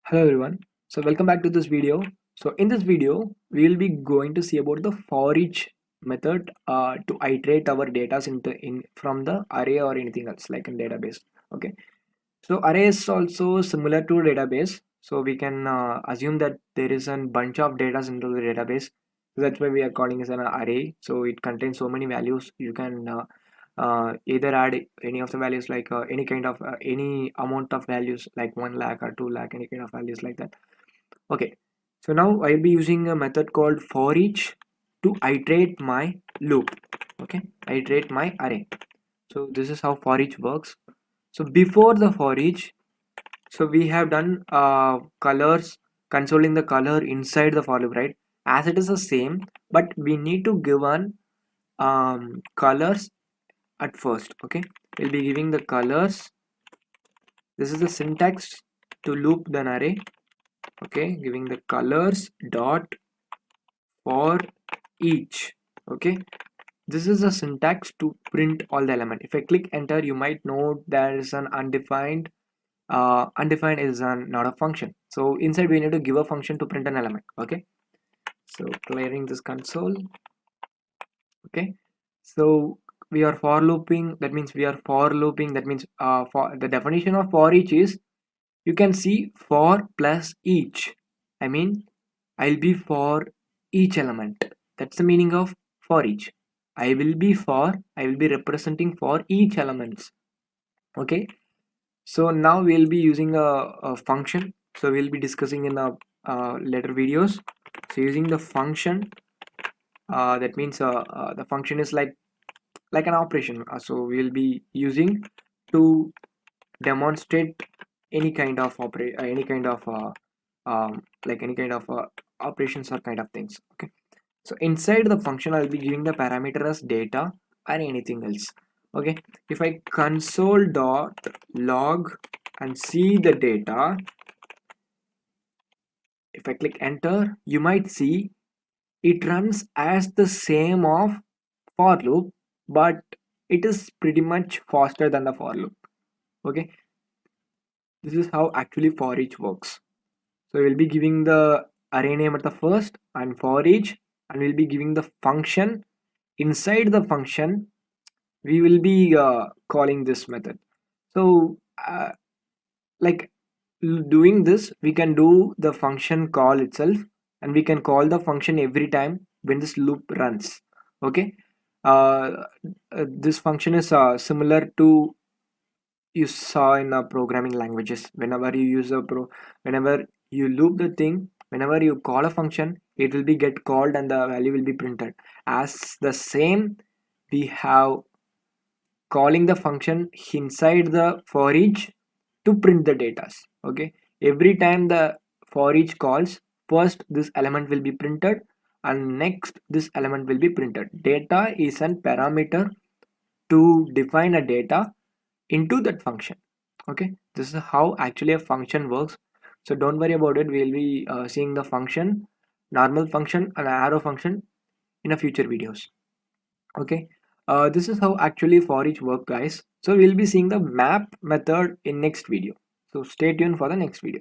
Hello everyone. So welcome back to this video. So in this video, we will be going to see about the for each method to iterate our data into in from the array or anything else like in database. Okay. So array is also similar to database. So we can assume that there is a bunch of data into the database. So that's why we are calling it an array. So it contains so many values. You can either add any of the values like any kind of any amount of values like 1 lakh or 2 lakh, any kind of values like that. Okay, so now I'll be using a method called for each to iterate my loop. Okay, iterate my array. So this is how for each works. So before the for each, so we have done colors, controlling the color inside the for loop, right? As it is the same, but we need to give one colors at first. Okay, we'll be giving the colors. This is the syntax to loop the array. Okay, giving the colors dot for each. Okay, this is the syntax to print all the element. If I click enter, you might note there is an undefined. Undefined is not a function, so inside we need to give a function to print an element. Okay, so clearing this console. Okay, so we are for looping, that means we are for looping, that means for the definition of for each is, you can see for plus each. I mean, I'll be for each element. That's the meaning of for each. I will be representing for each elements. Okay, so now we'll be using a function. So we'll be discussing in a later videos. So using the function, that means the function is like an operation. So we'll be using to demonstrate any kind of any kind of like any kind of operations or kind of things. Okay, so inside the function I'll be giving the parameter as data or anything else. Okay, if I console dot log and see the data, if I click enter, you might see it runs as the same of for loop, but it is pretty much faster than the for loop. Okay, this is how actually for each works. So we'll be giving the array name at the first and for each, and we'll be giving the function. Inside the function, we will be calling this method. So like doing this, we can do the function call itself, and we can call the function every time when this loop runs. Okay, uh, this function is similar to you saw in programming languages. Whenever you use whenever you loop the thing, whenever you call a function, it will be get called and the value will be printed. As the same, we have calling the function inside the for each to print the data. Okay, every time the for each calls, first this element will be printed and next this element will be printed. Data is an parameter to define a data into that function. Okay, this is how actually a function works. So don't worry about it, we'll be seeing the function, normal function and arrow function in a future videos. Okay, this is how actually for each work, guys. So we'll be seeing the map method in next video, so stay tuned for the next video.